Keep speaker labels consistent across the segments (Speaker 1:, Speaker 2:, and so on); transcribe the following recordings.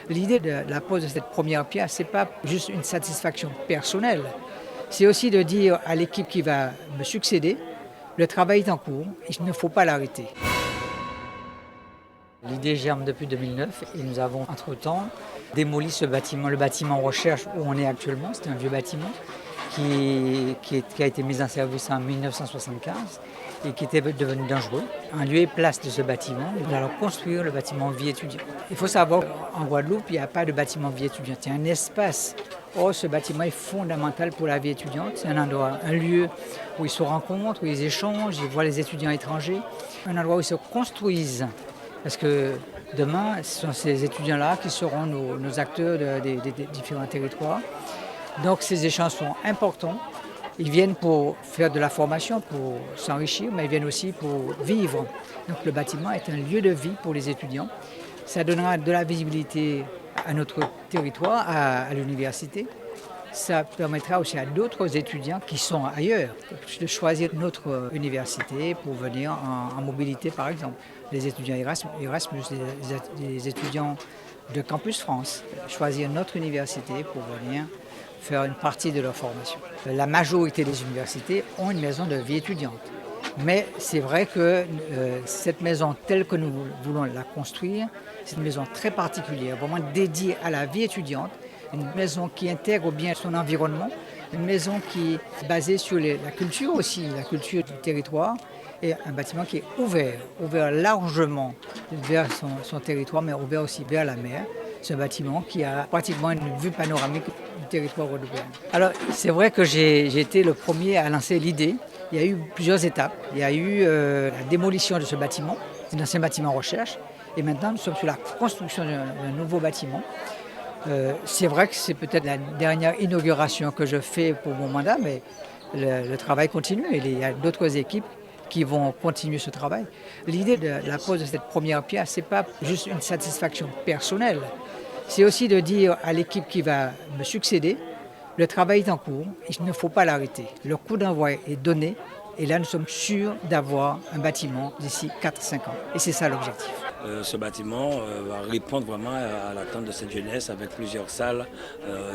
Speaker 1: L'idée de la pose de cette première pierre, ce n'est pas juste une satisfaction personnelle, c'est aussi de dire à l'équipe qui va me succéder, le travail est en cours, il ne faut pas l'arrêter. L'idée germe depuis 2009 et nous avons entre-temps démoli ce bâtiment, le bâtiment recherche où on est actuellement. C'est un vieux bâtiment qui a été mis en service en 1975 et qui était devenu dangereux. En lieu et place de ce bâtiment, nous allons construire le bâtiment vie étudiante. Il faut savoir qu'en Guadeloupe, il n'y a pas de bâtiment vie étudiante. Il y a un espace. Or, ce bâtiment est fondamental pour la vie étudiante. C'est un endroit, un lieu où ils se rencontrent, où ils échangent, ils voient les étudiants étrangers. Un endroit où ils se construisent. Parce que demain, ce sont ces étudiants-là qui seront nos acteurs des différents territoires. Donc ces échanges sont importants. Ils viennent pour faire de la formation, pour s'enrichir, mais ils viennent aussi pour vivre. Donc le bâtiment est un lieu de vie pour les étudiants. Ça donnera de la visibilité à notre territoire, à l'université. Ça permettra aussi à d'autres étudiants qui sont ailleurs de choisir notre université pour venir en mobilité, par exemple. Les étudiants Erasmus, les étudiants de Campus France, choisir notre université pour venir faire une partie de leur formation. La majorité des universités ont une maison de vie étudiante. Mais c'est vrai que cette maison telle que nous voulons la construire, c'est une maison très particulière, vraiment dédiée à la vie étudiante. Une maison qui intègre bien son environnement, une maison qui est basée sur la culture aussi, la culture du territoire, et un bâtiment qui est ouvert largement vers son territoire, mais ouvert aussi vers la mer. C'est un bâtiment qui a pratiquement une vue panoramique du territoire guadeloupéen. Alors c'est vrai que j'ai été le premier à lancer l'idée. Il y a eu plusieurs étapes. Il y a eu la démolition de ce bâtiment, c'est un ancien bâtiment recherche, et maintenant nous sommes sur la construction d'un nouveau bâtiment. C'est vrai que c'est peut-être la dernière inauguration que je fais pour mon mandat, mais le travail continue et il y a d'autres équipes qui vont continuer ce travail. L'idée de la pose de cette première pierre, ce n'est pas juste une satisfaction personnelle, c'est aussi de dire à l'équipe qui va me succéder, le travail est en cours, il ne faut pas l'arrêter. Le coup d'envoi est donné et là nous sommes sûrs d'avoir un bâtiment d'ici 4-5 ans. Et c'est ça l'objectif.
Speaker 2: Ce bâtiment va répondre vraiment à l'attente de cette jeunesse avec plusieurs salles,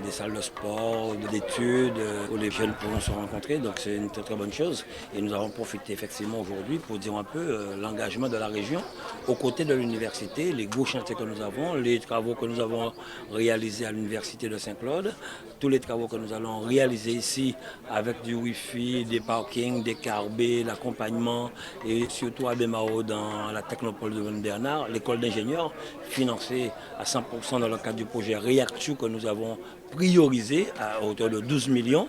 Speaker 2: des salles de sport, d'études, où les jeunes pourront se rencontrer. Donc c'est une très, très bonne chose. Et nous avons profité effectivement aujourd'hui pour dire un peu l'engagement de la région aux côtés de l'université, les gros chantiers que nous avons, les travaux que nous avons réalisés à l'université de Saint-Claude, tous les travaux que nous allons réaliser ici avec du Wi-Fi, des parkings, des carbés, l'accompagnement et surtout à Bémao dans la technopole de Bernard, l'école d'ingénieurs financée à 100% dans le cadre du projet REACTU que nous avons priorisé à hauteur de 12 millions.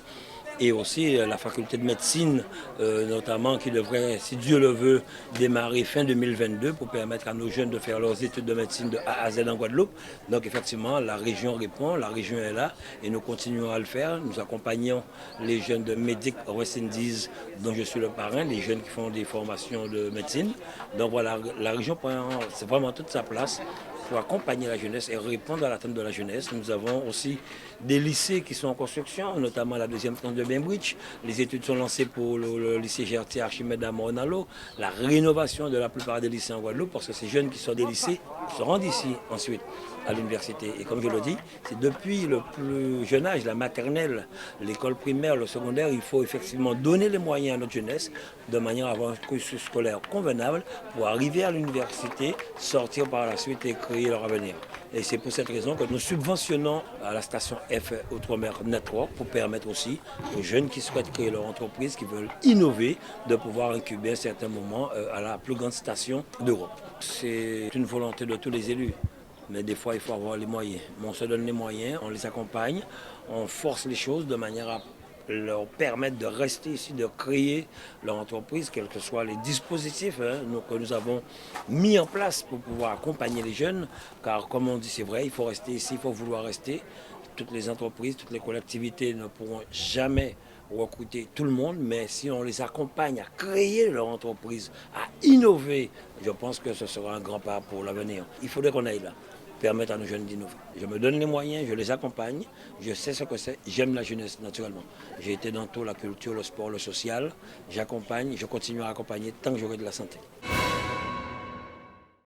Speaker 2: Et aussi la faculté de médecine, notamment, qui devrait, si Dieu le veut, démarrer fin 2022 pour permettre à nos jeunes de faire leurs études de médecine de A à Z en Guadeloupe. Donc effectivement, la région répond, la région est là et nous continuons à le faire. Nous accompagnons les jeunes de Medic West Indies, dont je suis le parrain, les jeunes qui font des formations de médecine. Donc voilà, la région prend c'est vraiment toute sa place pour accompagner la jeunesse et répondre à l'attente de la jeunesse. Nous avons aussi des lycées qui sont en construction, notamment la deuxième tranche de Bainbridge. Les études sont lancées pour le lycée GRT Archimède à Moronalo, la rénovation de la plupart des lycées en Guadeloupe, parce que ces jeunes qui sortent des lycées se rendent ici ensuite à l'université. Et comme je le dis, c'est depuis le plus jeune âge, la maternelle, l'école primaire, le secondaire, il faut effectivement donner les moyens à notre jeunesse de manière à avoir un cursus scolaire convenable pour arriver à l'université, sortir par la suite et créer leur avenir. Et c'est pour cette raison que nous subventionnons à la station F Outre-mer Network pour permettre aussi aux jeunes qui souhaitent créer leur entreprise, qui veulent innover, de pouvoir incuber à certains moments à la plus grande station d'Europe. C'est une volonté de tous les élus. Mais des fois, il faut avoir les moyens. Mais on se donne les moyens, on les accompagne, on force les choses de manière à leur permettre de rester ici, de créer leur entreprise, quels que soient les dispositifs que nous avons mis en place pour pouvoir accompagner les jeunes. Car comme on dit, c'est vrai, il faut rester ici, il faut vouloir rester. Toutes les entreprises, toutes les collectivités ne pourront jamais recruter tout le monde, mais si on les accompagne à créer leur entreprise, à innover, je pense que ce sera un grand pas pour l'avenir. Il faudrait qu'on aille là, permettre à nos jeunes d'innover. Je me donne les moyens, je les accompagne, je sais ce que c'est, j'aime la jeunesse naturellement. J'ai été dans tout, la culture, le sport, le social, j'accompagne, je continue à accompagner tant que j'aurai de la santé.